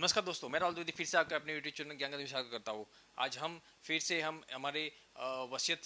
नमस्कार दोस्तों, मैं राहुल द्विवेदी फिर से आपके अपने यूट्यूब चैनल ज्ञान का स्वागत करता हूँ। आज हम फिर से हमारे वसीयत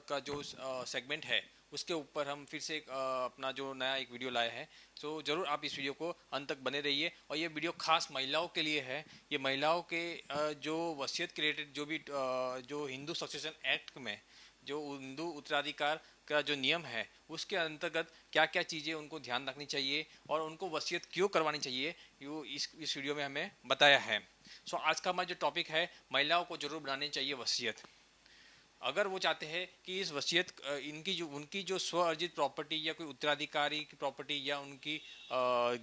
का जो सेगमेंट है उसके ऊपर हम फिर से अपना जो नया एक वीडियो लाए हैं। तो ज़रूर आप इस वीडियो को अंत तक बने रहिए और ये वीडियो खास महिलाओं के लिए है। ये महिलाओं के जो वसीयत के रिलेटेड जो भी जो हिंदू सक्सेशन एक्ट में जो हिंदू उत्तराधिकार का जो नियम है उसके अंतर्गत क्या क्या चीज़ें उनको ध्यान रखनी चाहिए और उनको वसीयत क्यों करवानी चाहिए, यो इस वीडियो में हमें बताया है। सो आज का हमारा जो टॉपिक है, महिलाओं को जरूर बनानी चाहिए वसीयत। अगर वो चाहते हैं कि इस वसीयत उनकी जो स्व अर्जित प्रॉपर्टी या कोई उत्तराधिकारी की प्रॉपर्टी या उनकी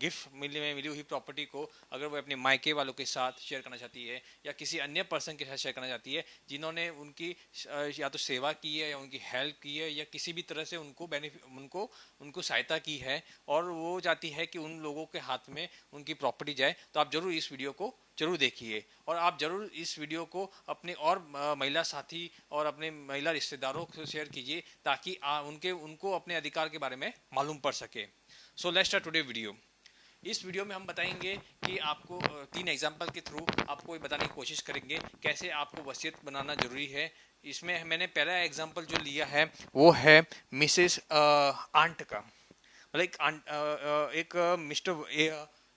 गिफ्ट मिली हुई प्रॉपर्टी को अगर वो अपने मायके वालों के साथ शेयर करना चाहती है या किसी अन्य पर्सन के साथ शेयर करना चाहती है जिन्होंने उनकी या तो सेवा की है या उनकी हेल्प की है या किसी भी तरह से उनको उनको सहायता की है और वो चाहती है कि उन लोगों के हाथ में उनकी प्रॉपर्टी जाए, तो आप जरूर इस वीडियो को जरूर देखिए और आप जरूर इस वीडियो को अपने और महिला साथी और अपने महिला रिश्तेदारों को शेयर कीजिए ताकि उनको अपने अधिकार के बारे में मालूम पड़ सके। So let's start today video. इस वीडियो में हम बताएंगे कि आपको 3 एग्जाम्पल के थ्रू आपको बताने की कोशिश करेंगे कैसे आपको वसीयत बनाना जरूरी है। इसमें मैंने पहला एग्जाम्पल जो लिया है वो है मिसेस आंट का। मतलब एक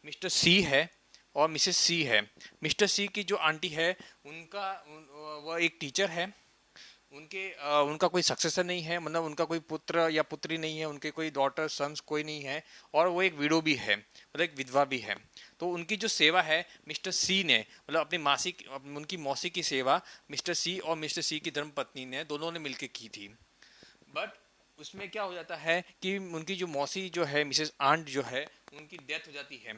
मिस्टर सी है और मिसेस सी है। मिस्टर सी की जो आंटी है वह एक टीचर है। उनका कोई सक्सेसर नहीं है, मतलब उनका कोई पुत्र या पुत्री नहीं है, उनके कोई डॉटर सन्स कोई नहीं है और वो एक विडो भी है, मतलब एक विधवा भी है। तो उनकी जो सेवा है मिस्टर सी ने, मतलब उनकी मौसी की सेवा मिस्टर सी और मिस्टर सी की धर्मपत्नी ने दोनों ने मिलकर की थी। बट उसमें क्या हो जाता है कि उनकी जो मौसी जो है मिसेस आंट जो है उनकी डेथ हो जाती है।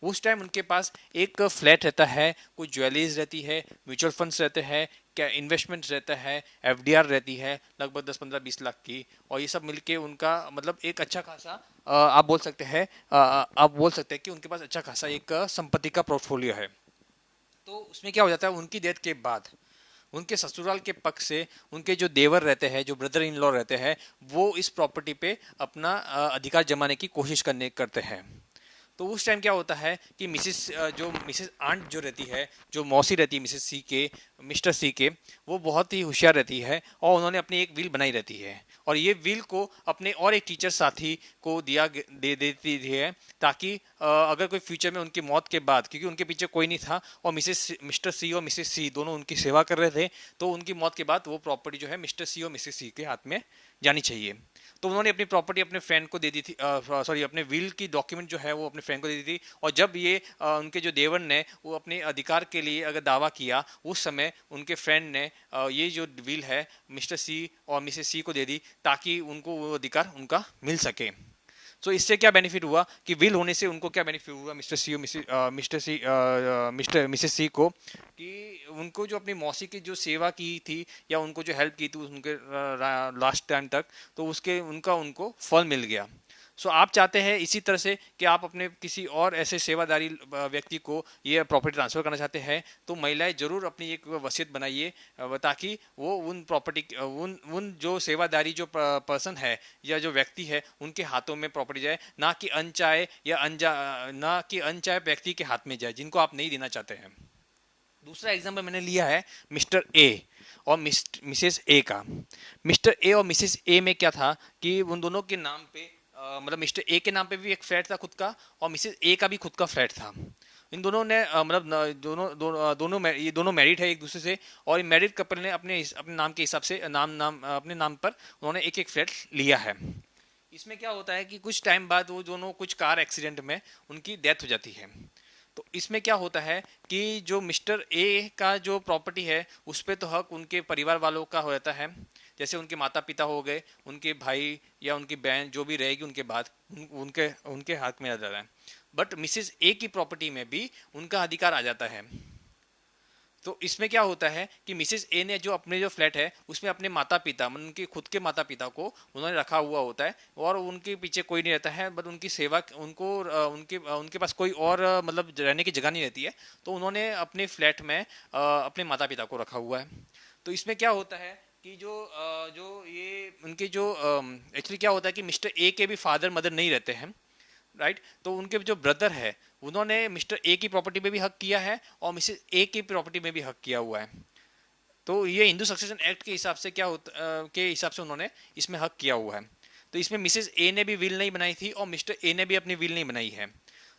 उस टाइम उनके पास एक फ्लैट रहता है, कुछ ज्वेलरीज रहती है, म्यूचुअल फंड्स रहते हैं, क्या इन्वेस्टमेंट्स रहता है, एफडीआर रहती है लगभग 10-15-20 लाख की, और ये सब मिलके उनका मतलब एक अच्छा खासा आप बोल सकते हैं कि उनके पास अच्छा खासा एक संपत्ति का पोर्टफोलियो है। तो उसमें क्या हो जाता है, उनकी डेथ के बाद उनके ससुराल के पक्ष से उनके जो देवर रहते हैं, जो ब्रदर इन लॉ रहते हैं, वो इस प्रॉपर्टी पे अपना अधिकार जमाने की कोशिश करते हैं। तो उस टाइम क्या होता है कि मिसेस आंट जो रहती है, जो मौसी रहती है मिस्टर सी के, वो बहुत ही होशियार रहती है और उन्होंने अपनी एक विल बनाई रहती है और ये विल को अपने और एक टीचर साथी को दे देती है ताकि अगर कोई फ्यूचर में उनकी मौत के बाद, क्योंकि उनके पीछे कोई नहीं था और मिस्टर सी और मिसेस सी दोनों उनकी सेवा कर रहे थे, तो उनकी मौत के बाद वो प्रॉपर्टी जो है मिस्टर सी और मिसेस सी के हाथ में जानी चाहिए। तो उन्होंने अपनी प्रॉपर्टी अपने फ्रेंड को दे दी थी, सॉरी अपने विल की डॉक्यूमेंट जो है वो अपने फ्रेंड को दे दी थी। और जब ये उनके जो देवर ने वो अपने अधिकार के लिए अगर दावा किया, उस समय उनके फ्रेंड ने ये जो विल है मिस्टर सी और मिसेस सी को दे दी ताकि उनको वो अधिकार उनका मिल सके। तो इससे क्या बेनिफिट हुआ कि विल होने से उनको क्या बेनिफिट हुआ मिस्टर सी और मिस्टर मिसेस सी को, कि उनको जो अपनी मौसी की जो सेवा की थी या उनको जो हेल्प की थी उनके लास्ट टाइम तक, तो उसके उनको फल मिल गया। सो आप चाहते हैं इसी तरह से कि आप अपने किसी और ऐसे सेवादारी व्यक्ति को ये प्रॉपर्टी ट्रांसफर करना चाहते हैं, तो महिलाएं जरूर अपनी एक वसीयत बनाइए ताकि वो उन प्रॉपर्टी उन जो सेवादारी जो पर्सन है या जो व्यक्ति है उनके हाथों में प्रॉपर्टी जाए, ना कि अनचाहे व्यक्ति के हाथ में जाए जिनको आप नहीं देना चाहते हैं। दूसरा एग्जाम्पल मैंने लिया है मिस्टर ए और मिसेस ए का। मिस्टर ए और मिसेस ए में क्या था कि उन दोनों के नाम पे मतलब मिस्टर ए के नाम पे भी एक फ्लैट था खुद का और मिसेस ए का भी खुद का फ्लैट था। इन दोनों ने ये दोनों मैरिड है एक दूसरे से, और मैरिड कपल ने अपने नाम के हिसाब से अपने नाम पर उन्होंने एक एक फ्लैट लिया है। इसमें क्या होता है कि कुछ टाइम बाद वो दोनों कुछ कार एक्सीडेंट में उनकी डेथ हो जाती है। तो इसमें क्या होता है कि जो मिस्टर ए का जो प्रॉपर्टी है उस पर तो हक उनके परिवार वालों का हो जाता है, जैसे उनके माता पिता हो गए, उनके भाई या उनकी बहन जो भी रहेगी उनके बाद उनके उनके हाथ में आ जाता है। बट मिसेस ए की प्रॉपर्टी में भी उनका अधिकार आ जाता है। तो इसमें क्या होता है कि मिसेस ए ने जो अपने जो फ्लैट है उसमें अपने माता पिता, मतलब उनके खुद के माता पिता को उन्होंने रखा हुआ होता है और उनके पीछे कोई नहीं रहता है, बट उनकी सेवा उनके पास कोई और मतलब रहने की जगह नहीं रहती है, तो उन्होंने अपने फ्लैट में अपने माता पिता को रखा हुआ है। तो इसमें क्या होता है कि जो ये उनके जो एक्चुअली क्या होता है कि मिस्टर ए के भी फादर मदर नहीं रहते हैं, राइट। तो उनके जो ब्रदर है उन्होंने मिस्टर ए की प्रॉपर्टी में भी हक किया है और मिसेस ए की प्रॉपर्टी में भी हक किया हुआ है। तो ये हिंदू सक्सेशन एक्ट के हिसाब से क्या होता के हिसाब से उन्होंने इसमें हक किया हुआ है। तो इसमें मिसेस ए ने भी विल नहीं बनाई थी और मिस्टर ए ने भी अपनी विल नहीं बनाई है।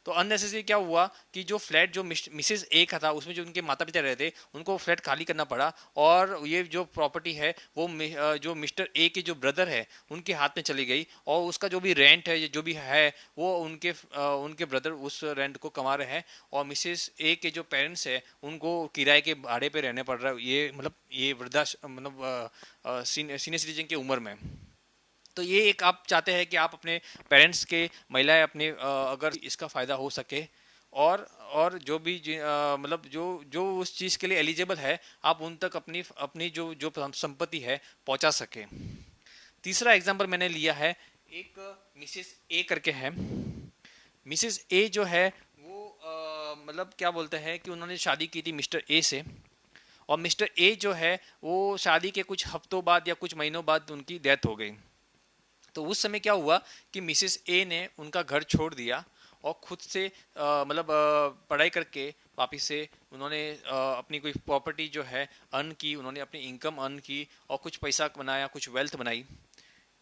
तो अननेसेसरी क्या हुआ कि जो फ्लैट जो मिसेस ए का था उसमें जो उनके माता पिता रहते उनको फ्लैट खाली करना पड़ा और ये जो प्रॉपर्टी है वो जो मिस्टर ए के जो ब्रदर है उनके हाथ में चली गई और उसका जो भी रेंट है जो भी है वो उनके ब्रदर उस रेंट को कमा रहे हैं और मिसेस ए के जो पेरेंट्स है उनको किराए के भाड़े पे रहने पड़ रहा है, ये मतलब ये वृद्धाश्रम मतलब सीनियर सिटीजन की उम्र में। तो ये एक आप चाहते हैं कि आप अपने पेरेंट्स के महिलाएं अपने अगर इसका फ़ायदा हो सके और जो भी मतलब जो उस चीज़ के लिए एलिजिबल है आप उन तक अपनी अपनी जो जो संपत्ति है पहुंचा सके। तीसरा एग्जांपल मैंने लिया है, एक मिसेस ए करके है। मिसेस ए जो है वो मतलब क्या बोलते हैं कि उन्होंने शादी की थी मिस्टर ए से और मिस्टर ए जो है वो शादी के कुछ हफ्तों बाद या कुछ महीनों बाद उनकी डेथ हो गई। तो उस समय क्या हुआ कि मिसेस ए ने उनका घर छोड़ दिया और खुद से मतलब पढ़ाई करके वापिस से उन्होंने अपनी कोई प्रॉपर्टी जो है अर्न की, उन्होंने अपनी इनकम अर्न की और कुछ पैसा बनाया, कुछ वेल्थ बनाई।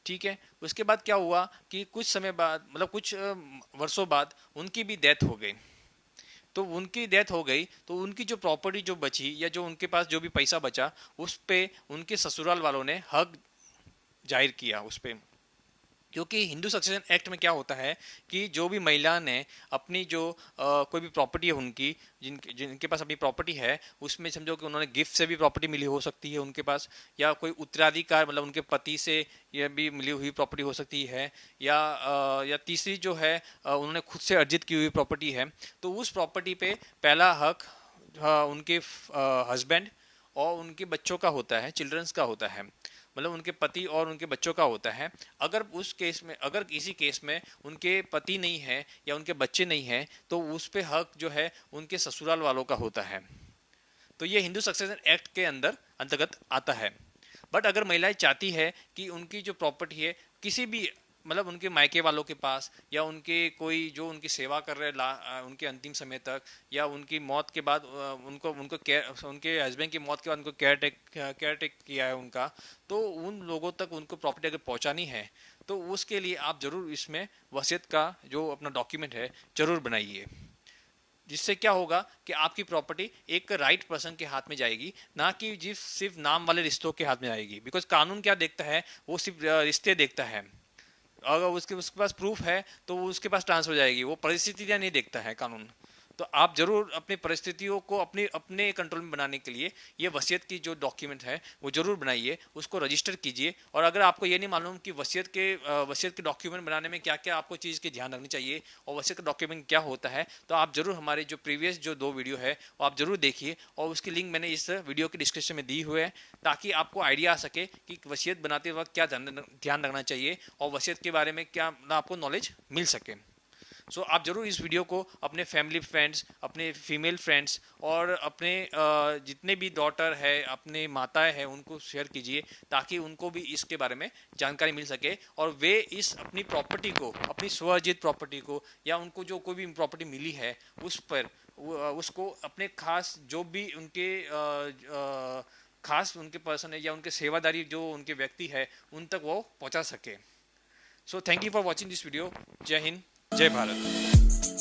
ठीक है, उसके बाद क्या हुआ कि कुछ समय बाद मतलब कुछ वर्षों बाद उनकी भी डेथ हो गई। तो उनकी डेथ हो गई तो उनकी जो प्रॉपर्टी जो बची या जो उनके पास जो भी पैसा बचा उस पे उनके ससुराल वालों ने हक जाहिर किया उस पे। क्योंकि हिंदू सक्सेशन एक्ट में क्या होता है कि जो भी महिला ने अपनी जो कोई भी प्रॉपर्टी है उनकी जिनके पास अपनी प्रॉपर्टी है उसमें समझो कि उन्होंने गिफ्ट से भी प्रॉपर्टी मिली हो सकती है उनके पास, या कोई उत्तराधिकार मतलब उनके पति से यह भी मिली हुई प्रॉपर्टी हो सकती है, या तीसरी जो है उन्होंने खुद से अर्जित की हुई प्रॉपर्टी है। तो उस प्रॉपर्टी पे पहला हक उनके हस्बैंड और उनके बच्चों का होता है, चिल्ड्रंस का होता है, मतलब उनके पति और उनके बच्चों का होता है। अगर उस केस में अगर किसी केस में उनके पति नहीं है या उनके बच्चे नहीं हैं तो उस पे हक जो है उनके ससुराल वालों का होता है। तो ये हिंदू सक्सेशन एक्ट के अंतर्गत आता है। बट अगर महिलाएं चाहती है कि उनकी जो प्रॉपर्टी है किसी भी मतलब उनके मायके वालों के पास या उनके कोई जो उनकी सेवा कर रहे उनके अंतिम समय तक या उनकी मौत के बाद उनको उनको केयर उनके हस्बैंड की मौत के बाद उनको केयर टेक किया है उनका, तो उन लोगों तक उनको प्रॉपर्टी अगर पहुंचानी है तो उसके लिए आप जरूर इसमें वसीयत का जो अपना डॉक्यूमेंट है जरूर बनाइए। जिससे क्या होगा कि आपकी प्रॉपर्टी एक राइट पर्सन के हाथ में जाएगी, ना कि सिर्फ नाम वाले रिश्तों के हाथ में आएगी। बिकॉज कानून क्या देखता है, वो सिर्फ रिश्ते देखता है। अगर उसके पास प्रूफ है तो वो उसके पास ट्रांसफर हो जाएगी, वो परिस्थितियां नहीं देखता है कानून। तो आप जरूर अपनी परिस्थितियों को अपने अपने कंट्रोल में बनाने के लिए ये वसीयत की जो डॉक्यूमेंट है वो जरूर बनाइए, उसको रजिस्टर कीजिए। और अगर आपको ये नहीं मालूम कि वसीयत के डॉक्यूमेंट बनाने में क्या क्या आपको चीज़ की ध्यान रखनी चाहिए और वसीयत का डॉक्यूमेंट क्या होता है, तो आप जरूर हमारे जो प्रीवियस जो 2 वीडियो है वो आप जरूर देखिए और उसकी लिंक मैंने इस वीडियो के डिस्क्रिप्शन में दी हुई है, ताकि आपको आइडिया आ सके कि वसीयत बनाते वक्त क्या ध्यान रखना चाहिए और वसीयत के बारे में क्या आपको नॉलेज मिल सके। सो आप जरूर इस वीडियो को अपने फैमिली फ्रेंड्स, अपने फीमेल फ्रेंड्स और अपने जितने भी डॉटर है, अपने माताएं हैं, उनको शेयर कीजिए ताकि उनको भी इसके बारे में जानकारी मिल सके और वे इस अपनी प्रॉपर्टी को, अपनी स्वअर्जित प्रॉपर्टी को या उनको जो कोई भी प्रॉपर्टी मिली है उस पर उसको अपने खास जो भी उनके खास उनके पर्सन है या उनके सेवादारी जो उनके व्यक्ति है उन तक वो पहुंचा सके। So thank you for watching this video. जय हिंद, जय भारत।